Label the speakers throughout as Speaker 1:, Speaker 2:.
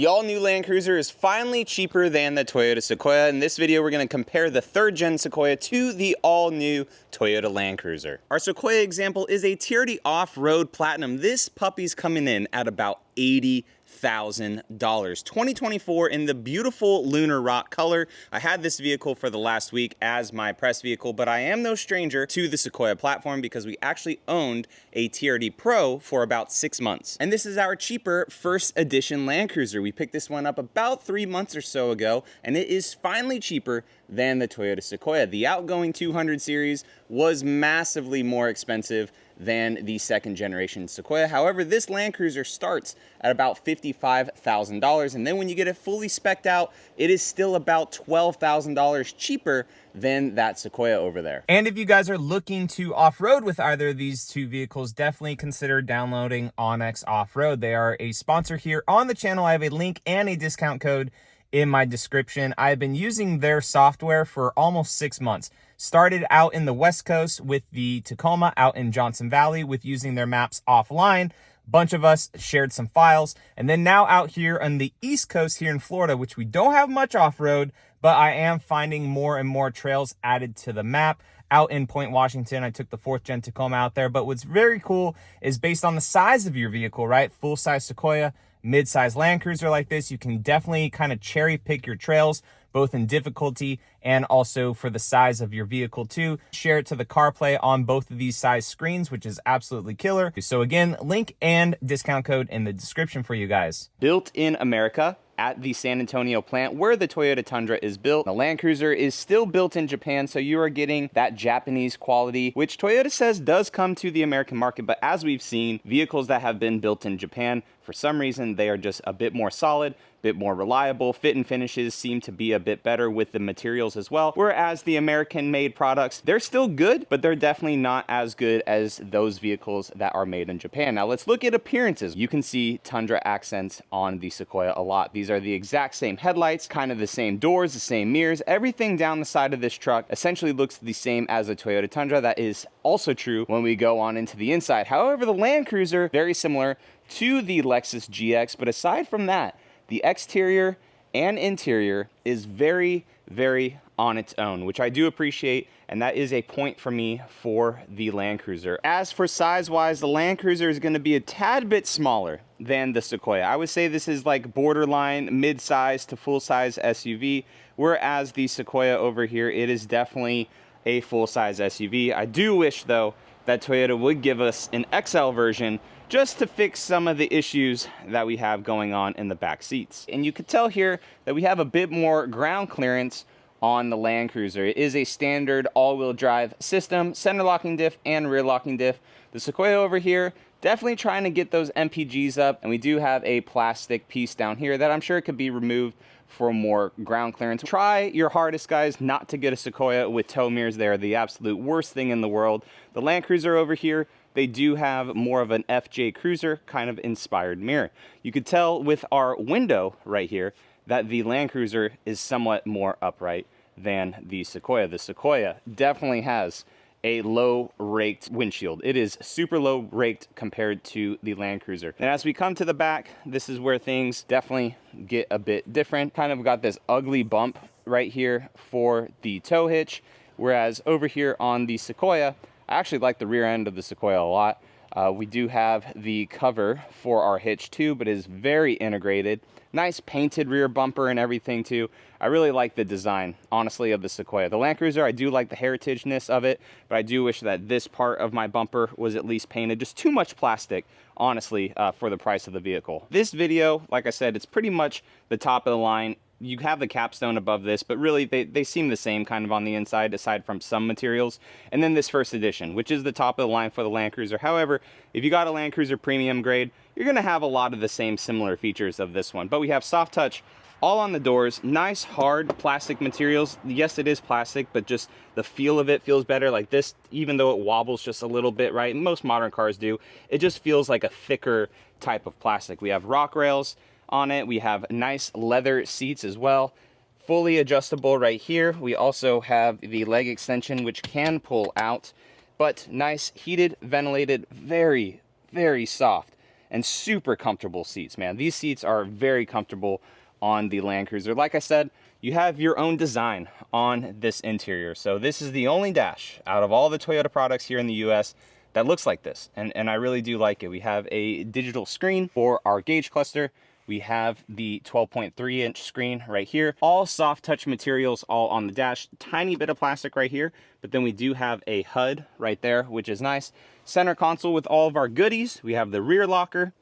Speaker 1: The all-new Land Cruiser is finally cheaper than the Toyota Sequoia. In this video, we're going to compare the 3rd gen Sequoia to the all-new Toyota Land Cruiser. Our Sequoia example is a TRD-Off-Road Platinum. This puppy's coming in at about $80,000. 2024 in the beautiful lunar rock color. I had this vehicle for the last week as my press vehicle, but I am no stranger to the Sequoia platform because we actually owned a TRD Pro for about 6 months. And this is our cheaper first edition Land Cruiser. We picked this one up about 3 months or so ago, and it is finally cheaper than the Toyota Sequoia. The outgoing 200 series was massively more expensive than the 2nd generation Sequoia. However, this Land Cruiser starts at about $55,000, and then when you get it fully spec'd out, it is still about $12,000 cheaper than that Sequoia over there.
Speaker 2: And if you guys are looking to off-road with either of these two vehicles, definitely consider downloading onX Off-Road. They are a sponsor here on the channel. I have a link and a discount code in my description. I've been using their software for almost 6 months. Started out in the West Coast with the Tacoma out in Johnson Valley with using their maps offline. Bunch of us shared some files, and then now out here on the East Coast here in Florida, which we don't have much off-road, but I am finding more and more trails added to the map. Out in Point Washington, I took the 4th gen Tacoma out there, but what's very cool is based on the size of your vehicle, right? Full-size Sequoia, mid-size Land Cruiser like this, you can definitely kind of cherry pick your trails, both in difficulty and also for the size of your vehicle too. Share it to the CarPlay on both of these size screens, which is absolutely killer. So again, link and discount code in the description for you guys.
Speaker 1: Built in America at the San Antonio plant where the Toyota Tundra is built. The Land Cruiser is still built in Japan, so you are getting that Japanese quality, which Toyota says does come to the American market, but as we've seen, vehicles that have been built in Japan, for some reason, they are just a bit more solid, bit more reliable. Fit and finishes seem to be a bit better with the materials as well. Whereas the American-made products, they're still good, but they're definitely not as good as those vehicles that are made in Japan. Now let's look at appearances. You can see Tundra accents on the Sequoia a lot. These are the exact same headlights, kind of the same doors, the same mirrors. Everything down the side of this truck essentially looks the same as a Toyota Tundra. That is also true when we go on into the inside. However, the Land Cruiser, very similar to the Lexus GX, but aside from that, the exterior and interior is very, very on its own, which I do appreciate, and that is a point for me for the Land Cruiser. As for size-wise, the Land Cruiser is going to be a tad bit smaller than the Sequoia. I would say this is like borderline mid-size to full-size SUV, whereas the Sequoia over here, it is definitely a full-size SUV. I do wish, though, that Toyota would give us an XL version just to fix some of the issues that we have going on in the back seats. And you could tell here that we have a bit more ground clearance on the Land Cruiser. It is a standard all-wheel drive system, center locking diff and rear locking diff. The Sequoia over here, definitely trying to get those MPGs up, and we do have a plastic piece down here that I'm sure could be removed for more ground clearance. Try your hardest, guys, not to get a Sequoia with tow mirrors. They are the absolute worst thing in the world. The Land Cruiser over here, they do have more of an FJ Cruiser kind of inspired mirror. You could tell with our window right here that the Land Cruiser is somewhat more upright than the Sequoia. The Sequoia definitely has a low raked windshield. It is super low raked compared to the Land Cruiser. And as we come to the back, this is where things definitely get a bit different. Kind of got this ugly bump right here for the tow hitch, whereas over here on the Sequoia, I actually like the rear end of the Sequoia a lot. We do have the cover for our hitch too, but it is very integrated. Nice painted rear bumper and everything too. I really like the design, honestly, of the Sequoia. The Land Cruiser, I do like the heritageness of it, but I do wish that this part of my bumper was at least painted. Just too much plastic, honestly, for the price of the vehicle. This video, like I said, it's pretty much the top of the line. You have the capstone above this, but really they seem the same kind of on the inside, aside from some materials. And then this first edition, which is the top of the line for the Land Cruiser. However, if you got a Land Cruiser premium grade, you're gonna have a lot of the same similar features of this one. But we have soft touch all on the doors, nice hard plastic materials. Yes, it is plastic, but just the feel of it feels better. Like this, even though it wobbles just a little bit, right? Most modern cars do. It just feels like a thicker type of plastic. We have rock rails on it. We have nice leather seats as well, fully adjustable right here. We also have the leg extension, which can pull out, but nice heated, ventilated, very, very soft. and super comfortable seats, man. These seats are very comfortable on the Land Cruiser. Like I said, you have your own design on this interior. So this is the only dash out of all the Toyota products here in the US that looks like this. And I really do like it. We have a digital screen for our gauge cluster. We have the 12.3-inch screen right here. All soft touch materials all on the dash. Tiny bit of plastic right here. But then we do have a HUD right there, which is nice. Center console with all of our goodies. We have the rear locker.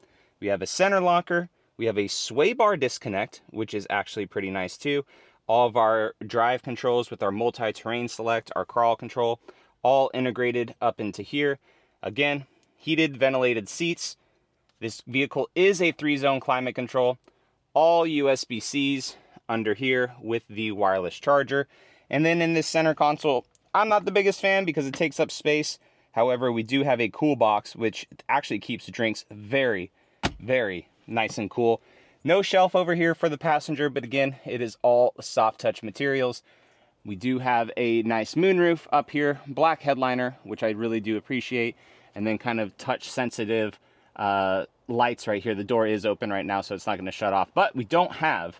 Speaker 1: We have a center locker. We have a sway bar disconnect, which is actually pretty nice too. All of our drive controls with our multi-terrain select, our crawl control, all integrated up into here. Again, heated, ventilated seats. This vehicle is a 3-zone climate control. All USB-Cs under here with the wireless charger. And then in this center console, I'm not the biggest fan because it takes up space. However, we do have a cool box, which actually keeps drinks very, very nice and cool. No shelf over here for the passenger, but again, it is all soft touch materials. We do have a nice moonroof up here, black headliner, which I really do appreciate, and then kind of touch sensitive lights right here. The door is open right now, so it's not going to shut off, but we don't have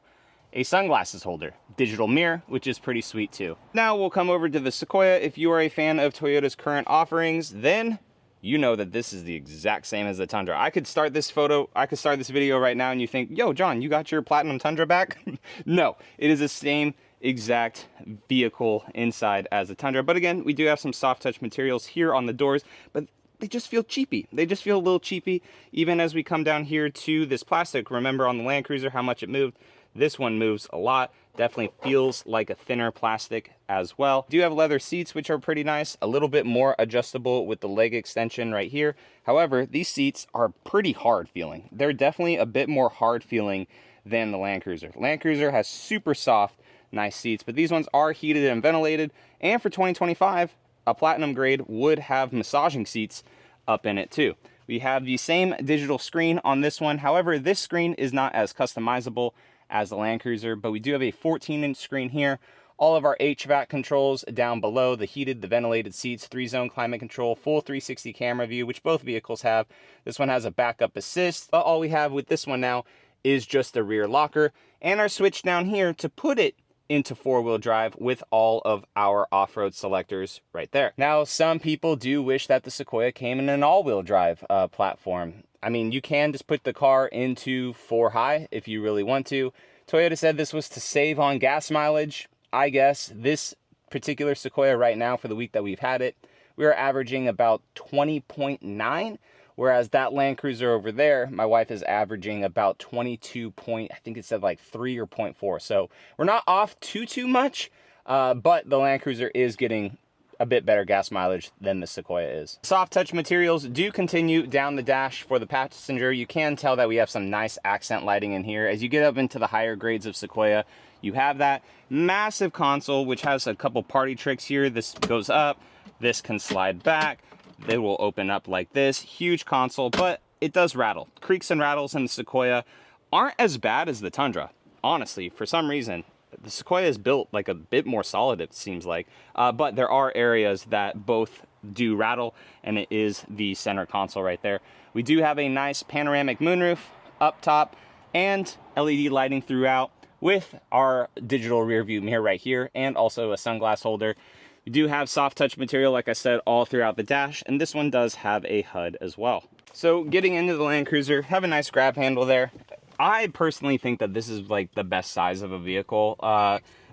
Speaker 1: a sunglasses holder. Digital mirror, which is pretty sweet too. Now we'll come over to the Sequoia. If you are a fan of Toyota's current offerings, then you know that this is the exact same as the Tundra. I could start this video right now and you think, yo, John, you got your Platinum Tundra back? No, it is the same exact vehicle inside as the Tundra. But again, we do have some soft touch materials here on the doors, but they just feel cheapy. They just feel a little cheapy. Even as we come down here to this plastic, remember on the Land Cruiser how much it moved? This one moves a lot. Definitely feels like a thinner plastic as well. Do have leather seats, which are pretty nice. A little bit more adjustable with the leg extension right here. However, these seats are pretty hard feeling. They're definitely a bit more hard feeling than the Land Cruiser. Land Cruiser has super soft, nice seats, but these ones are heated and ventilated. And for 2025, a Platinum grade would have massaging seats up in it too. We have the same digital screen on this one. However, this screen is not as customizable as the Land Cruiser, but we do have a 14-inch screen here. All of our HVAC controls down below, the heated, the ventilated seats, 3-zone climate control, full 360 camera view, which both vehicles have. This one has a backup assist. All we have with this one now is just the rear locker and our switch down here to put it into 4-wheel drive with all of our off-road selectors right there. Now, some people do wish that the Sequoia came in an all-wheel drive platform. I mean, you can just put the car into 4-high if you really want to. Toyota said this was to save on gas mileage. I guess this particular Sequoia right now, for the week that we've had it, we are averaging about 20.9, whereas that Land Cruiser over there, my wife is averaging about 22 point, I think it said like 3 or 0.4. So we're not off too much, but the Land Cruiser is getting a bit better gas mileage than the Sequoia is. Soft touch materials do continue down the dash for the passenger. You can tell that we have some nice accent lighting in here. As you get up into the higher grades of Sequoia, you have that massive console, which has a couple party tricks here. This goes up, this can slide back. They will open up like this. Huge console, but it does rattle. Creaks and rattles in the Sequoia aren't as bad as the Tundra. Honestly, for some reason, the Sequoia is built like a bit more solid, it seems like. But there are areas that both do rattle, and it is the center console right there. We do have a nice panoramic moonroof up top and LED lighting throughout with our digital rear view mirror right here and also a sunglass holder. We do have soft touch material, like I said, all throughout the dash, and this one does have a HUD as well. So getting into the Land Cruiser, have a nice grab handle there. I personally think that this is like the best size of a vehicle.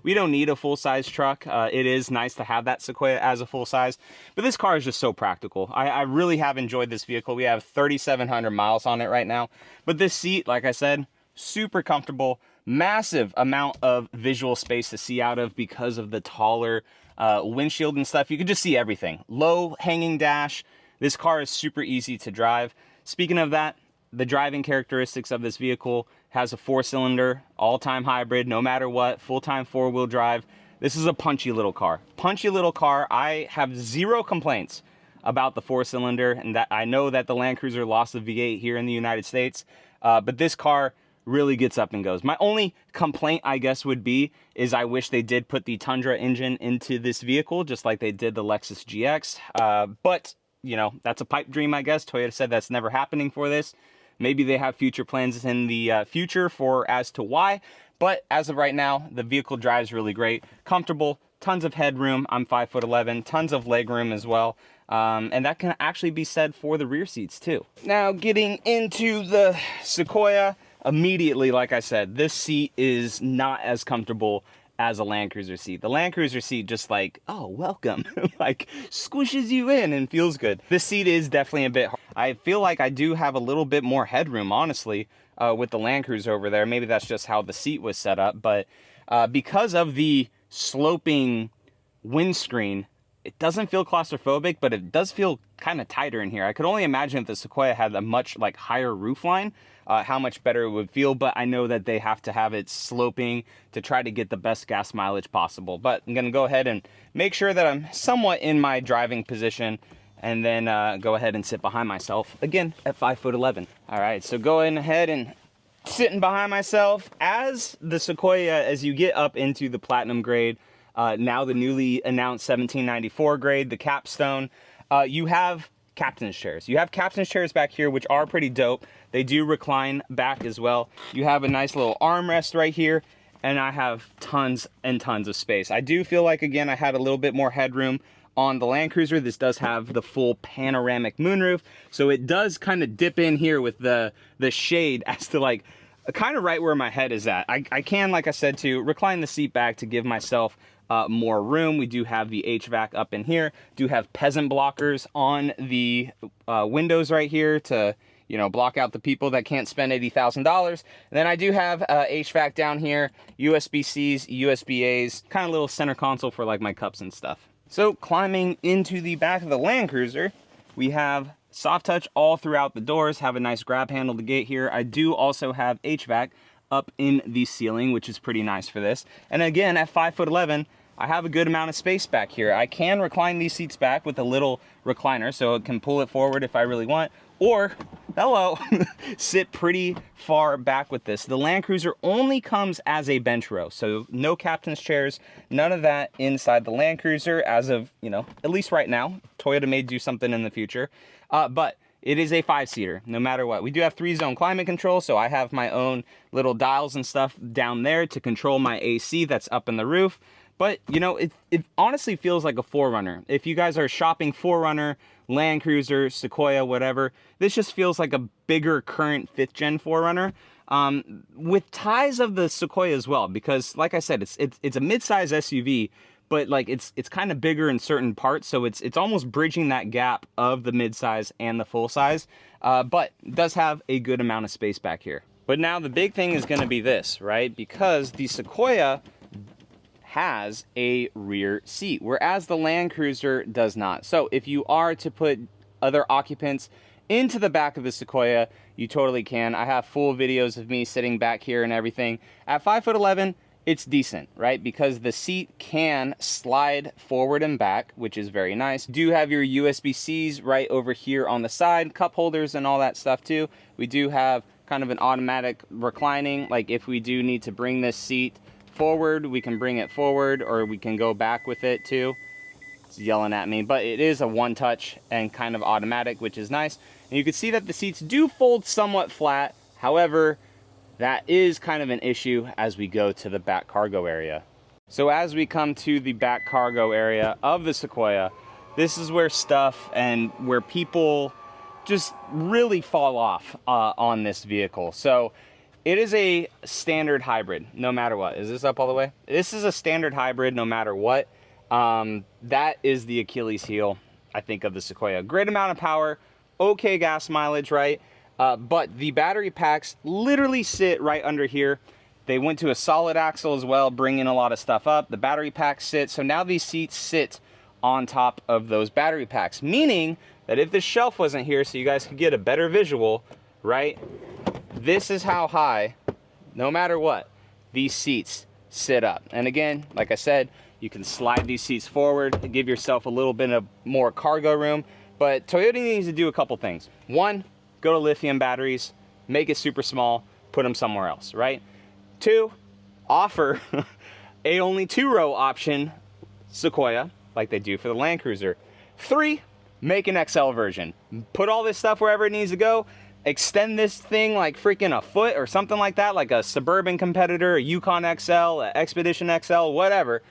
Speaker 1: We don't need a full-size truck. It is nice to have that Sequoia as a full size, but this car is just so practical. I really have enjoyed this vehicle. We have 3,700 miles on it right now, but this seat, like I said, super comfortable, massive amount of visual space to see out of because of the taller windshield and stuff. You can just see everything. Low hanging dash. This car is super easy to drive. Speaking of that, the driving characteristics of this vehicle has a 4-cylinder, all-time hybrid, no matter what, full-time 4-wheel drive. This is a punchy little car. Punchy little car. I have zero complaints about the 4-cylinder, and that I know that the Land Cruiser lost the V8 here in the United States, but this car really gets up and goes. My only complaint, I guess, would be is I wish they did put the Tundra engine into this vehicle, just like they did the Lexus GX, but you know, that's a pipe dream, I guess. Toyota said that's never happening for this. Maybe they have future plans in the future for as to why. But as of right now, the vehicle drives really great, comfortable, tons of headroom. I'm 5'11", tons of leg room as well. And that can actually be said for the rear seats too. Now getting into the Sequoia, immediately, like I said, this seat is not as comfortable as a Land Cruiser seat. The Land Cruiser seat just like, oh, welcome, like squishes you in and feels good. This seat is definitely a bit hard. I feel like I do have a little bit more headroom, honestly, with the Land Cruiser over there. Maybe that's just how the seat was set up, but because of the sloping windscreen, it doesn't feel claustrophobic, but it does feel kind of tighter in here. I could only imagine if the Sequoia had a much like higher roofline, how much better it would feel, but I know that they have to have it sloping to try to get the best gas mileage possible. But I'm gonna go ahead and make sure that I'm somewhat in my driving position, and then go ahead and sit behind myself, again, at 5'11". All right, so going ahead and sitting behind myself. As the Sequoia, as you get up into the Platinum grade, now the newly announced 1794 grade, the capstone, you have captain's chairs. You have captain's chairs back here, which are pretty dope. They do recline back as well. You have a nice little armrest right here, and I have tons and tons of space. I do feel like, again, I had a little bit more headroom on the Land Cruiser. This does have the full panoramic moonroof, so it does kind of dip in here with the shade as to like kind of right where my head is at. I can, like I said, to recline the seat back to give myself more room. We do have the HVAC up in here, do have peasant blockers on the windows right here to, you know, block out the people that can't spend $80,000. And then I do have HVAC down here, USB-Cs, USB-As, kind of little center console for like my cups and stuff. So climbing into the back of the Land Cruiser, we have soft touch all throughout the doors, have a nice grab handle to get here. I do also have HVAC up in the ceiling, which is pretty nice for this. And again, at 5'11", I have a good amount of space back here. I can recline these seats back with a little recliner, so it can pull it forward if I really want, or, hello, sit pretty far back with this. The Land Cruiser only comes as a bench row, so no captain's chairs, none of that inside the Land Cruiser as of, you know, at least right now. Toyota may do something in the future, but it is a 5-seater, no matter what. We do have 3-zone climate control, so I have my own little dials and stuff down there to control my AC that's up in the roof. But, you know, it honestly feels like a 4Runner. If you guys are shopping 4Runner, Land Cruiser, Sequoia, whatever, this just feels like a bigger current 5th-gen 4Runner. With ties of the Sequoia as well, because, like I said, it's a mid-size SUV, but like it's kind of bigger in certain parts, so it's almost bridging that gap of the mid-size and the full-size, but it does have a good amount of space back here. But now the big thing is going to be this, right? Because the Sequoia has a rear seat, whereas the Land Cruiser does not. So if you are to put other occupants into the back of the Sequoia, you totally can. I have full videos of me sitting back here and everything. At 5'11", it's decent, right? Because the seat can slide forward and back, which is very nice. You do have your USB-Cs right over here on the side, cup holders and all that stuff too. We do have kind of an automatic reclining, like if we do need to bring this seat forward, we can bring it forward, or we can go back with it too. It's yelling at me, but it is a one-touch and kind of automatic, which is nice. And you can see that the seats do fold somewhat flat. However, that is kind of an issue as we go to the back cargo area. So as we come to the back cargo area of the Sequoia, this is where stuff and where people just really fall off on this vehicle. So it is a standard hybrid, no matter what. Is this up all the way? This is a standard hybrid, no matter what. That is the Achilles heel, I think, of the Sequoia. Great amount of power, okay gas mileage, right? But the battery packs literally sit right under here. They went to a solid axle as well, bringing a lot of stuff up. The battery packs sit, so now these seats sit on top of those battery packs, meaning that if the shelf wasn't here so you guys could get a better visual, right? This is how high, no matter what, these seats sit up. And again, like I said, you can slide these seats forward to give yourself a little bit of more cargo room. But Toyota needs to do a couple things. One, go to lithium batteries, make it super small, put them somewhere else, right? Two, offer a only 2-row option Sequoia, like they do for the Land Cruiser. Three, make an XL version. Put all this stuff wherever it needs to go. extend this thing like freaking a foot or something like that, like a Suburban competitor, a Yukon XL, a Expedition XL, whatever.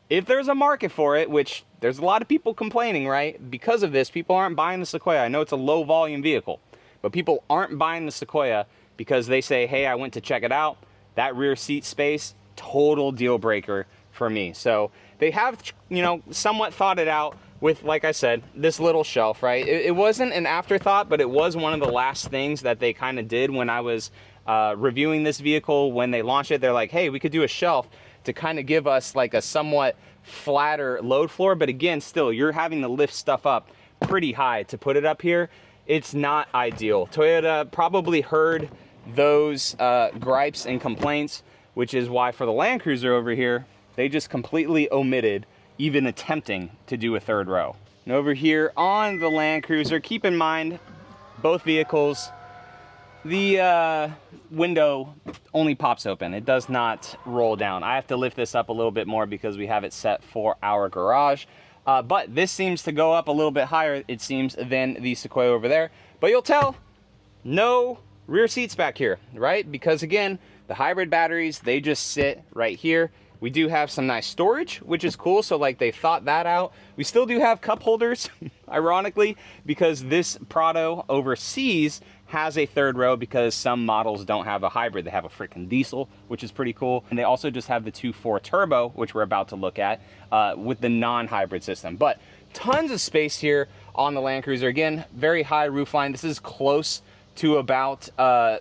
Speaker 1: If there's a market for it, which there's a lot of people complaining, right? Because of this, people aren't buying the Sequoia. I know it's a low volume vehicle, but people aren't buying the Sequoia because they say, hey, I went to check it out. That rear seat space, total deal breaker for me. So they have, you know, somewhat thought it out with, like I said, this little shelf, right? It wasn't an afterthought, but it was one of the last things that they kind of did when I was reviewing this vehicle. When they launched it, they're like, hey, we could do a shelf to kind of give us like a somewhat flatter load floor. But again, still, you're having to lift stuff up pretty high to put it up here. It's not ideal. Toyota probably heard those gripes and complaints, which is why for the Land Cruiser over here, they just completely omitted even attempting to do a third row. And over here on the Land Cruiser, keep in mind, both vehicles, the window only pops open. It does not roll down. I have to lift this up a little bit more because we have it set for our garage. But this seems to go up a little bit higher, it seems, than the Sequoia over there. But you'll tell, no rear seats back here, right? Because again, the hybrid batteries, they just sit right here. We do have some nice storage, which is cool. So like they thought that out. We still do have cup holders, ironically, because this Prado overseas has a third row because some models don't have a hybrid. They have a freaking diesel, which is pretty cool. And they also just have the 2.4 turbo, which we're about to look at with the non-hybrid system. But tons of space here on the Land Cruiser. Again, very high roof line. This is close to about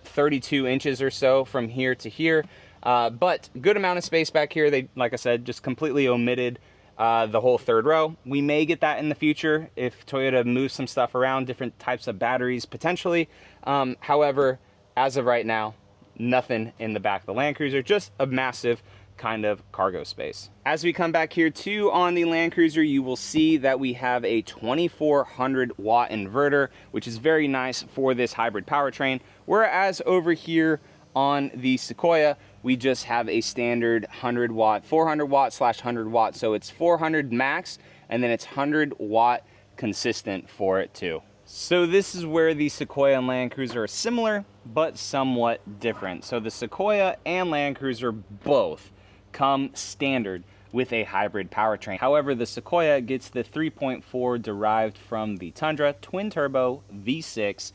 Speaker 1: 32 inches or so from here to here. But good amount of space back here. They, like I said, just completely omitted the whole third row. We may get that in the future if Toyota moves some stuff around, different types of batteries potentially. However, as of right now, nothing in the back of the Land Cruiser, just a massive kind of cargo space. As we come back here too on the Land Cruiser, you will see that we have a 2400 watt inverter, which is very nice for this hybrid powertrain. Whereas over here on the Sequoia, we just have a standard 100 watt, 400 watt slash 100 watt. So it's 400 max, and then it's 100 watt consistent for it too. So this is where the Sequoia and Land Cruiser are similar, but somewhat different. So the Sequoia and Land Cruiser both come standard with a hybrid powertrain. However, the Sequoia gets the 3.4 derived from the Tundra twin turbo V6,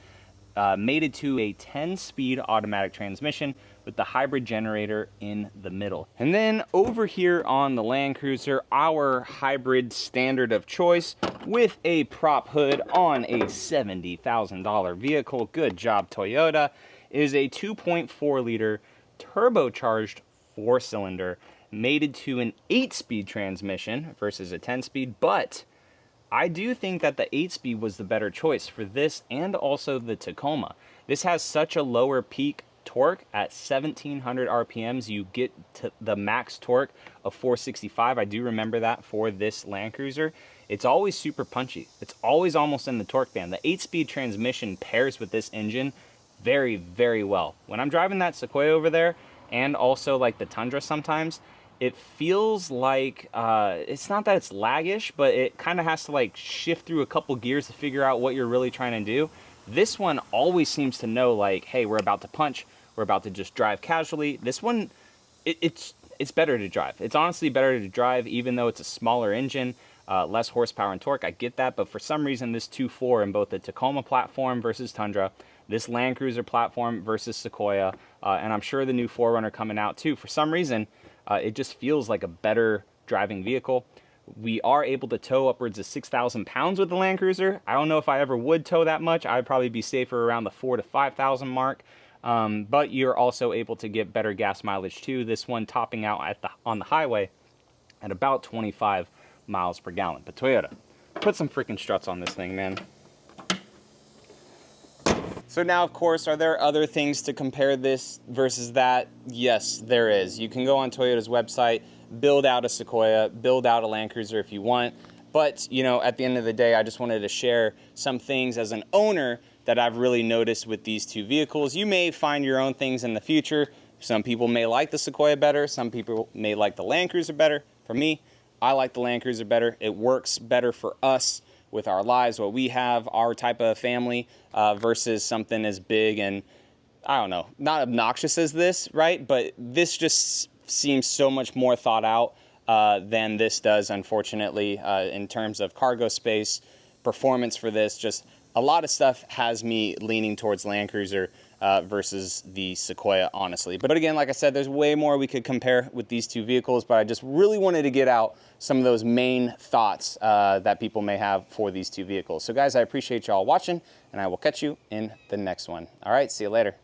Speaker 1: mated to a 10-speed automatic transmission with the hybrid generator in the middle. And then over here on the Land Cruiser, our hybrid standard of choice with a prop hood on a $70,000 vehicle, good job Toyota, is a 2.4 liter turbocharged 4-cylinder mated to an 8-speed transmission versus a 10-speed, but I do think that the 8-speed was the better choice for this and also the Tacoma. This has such a lower peak torque at 1700 RPMs. You get to the max torque of 465. I do remember that for this Land Cruiser. It's always super punchy. It's always almost in the torque band. The 8-speed transmission pairs with this engine very, very well. When I'm driving that Sequoia over there, and also like the Tundra sometimes, it feels like, it's not that it's laggish, but it kind of has to like shift through a couple gears to figure out what you're really trying to do. This one always seems to know like, hey, we're about to punch, we're about to just drive casually. This one, it's better to drive. It's honestly better to drive even though it's a smaller engine, less horsepower and torque. I get that, but for some reason this 2.4 in both the Tacoma platform versus Tundra, this Land Cruiser platform versus Sequoia, and I'm sure the new 4Runner coming out too, for some reason, it just feels like a better driving vehicle. We are able to tow upwards of 6,000 pounds with the Land Cruiser. I don't know if I ever would tow that much. I'd probably be safer around the 4,000 to 5,000 mark. But you're also able to get better gas mileage too. This one topping out at on the highway at about 25 miles per gallon. But Toyota, put some freaking struts on this thing, man. So now, of course, are there other things to compare this versus that? Yes, there is. You can go on Toyota's website, build out a Sequoia, build out a Land Cruiser if you want. But, you know, at the end of the day, I just wanted to share some things as an owner that I've really noticed with these two vehicles. You may find your own things in the future. Some people may like the Sequoia better. Some people may like the Land Cruiser better. For me, I like the Land Cruiser better. It works better for us with our lives, what we have, our type of family, versus something as big and, I don't know, not obnoxious as this, right? But this just seems so much more thought out than this does, unfortunately, in terms of cargo space, performance for this. Just a lot of stuff has me leaning towards Land Cruiser versus the Sequoia, honestly. But again, like I said, there's way more we could compare with these two vehicles, but I just really wanted to get out some of those main thoughts that people may have for these two vehicles. So guys, I appreciate y'all watching, and I will catch you in the next one. All right, see you later.